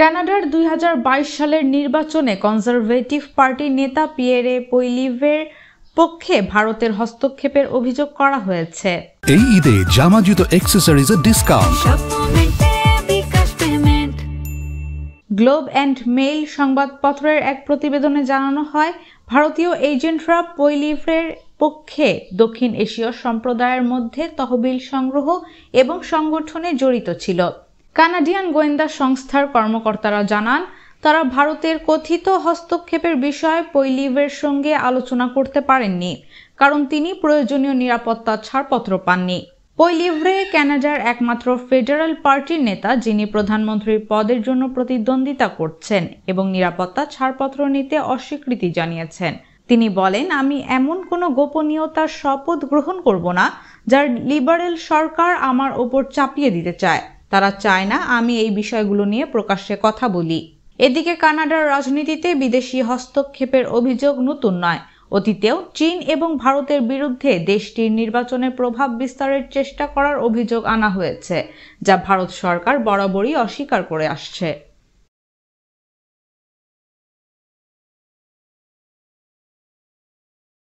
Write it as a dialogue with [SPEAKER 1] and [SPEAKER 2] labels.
[SPEAKER 1] কানাডার 2022 সালের নির্বাচনে কনজারভেটিভ পার্টির নেতা পিয়েরে পইলিভের পক্ষে ভারতের হস্তক্ষেপের অভিযোগ করা হয়েছে।
[SPEAKER 2] এই ঈদে জামা জুতো অ্যাকসেসরিজের ডিসকাউন্ট।
[SPEAKER 1] গ্লোব অ্যান্ড মেইল সংবাদপত্রের এক প্রতিবেদনে জানানো হয়, ভারতীয় এজেন্টরা পইলিভের পক্ষে দক্ষিণ এশীয় সম্প্রদায়ের মধ্যে তহবিল সংগ্রহ এবং সংগঠনে জড়িত ছিল। কানাডিয়ান গোয়েন্দা সংস্থার কর্মকর্তারা জানান, তারা ভারতের কথিত হস্তক্ষেপের বিষয়ে পইলিভের সঙ্গে আলোচনা করতে পারেননি, কারণ তিনি প্রয়োজনীয় নিরাপত্তা ছাড়পত্র পাননি। পইলিভ্রে কানাডার একমাত্র ফেডারাল পার্টির নেতা, যিনি প্রধানমন্ত্রীর পদের জন্য প্রতিদ্বন্দ্বিতা করছেন এবং নিরাপত্তা ছাড়পত্র নিতে অস্বীকৃতি জানিয়েছেন। তিনি বলেন, আমি এমন কোনো গোপনীয়তার শপথ গ্রহণ করব না যার লিবারেল সরকার আমার ওপর চাপিয়ে দিতে চায়। তারা চায় না আমি এই বিষয়গুলো নিয়ে প্রকাশ্যে কথা বলি। এদিকে কানাডার রাজনীতিতে বিদেশি হস্তক্ষেপের অভিযোগ নতুন নয়। অতীতেও চীন এবং ভারতের বিরুদ্ধে দেশটির নির্বাচনে প্রভাব বিস্তারের চেষ্টা করার অভিযোগ আনা হয়েছে, যা ভারত সরকার বরাবরই অস্বীকার করে আসছে।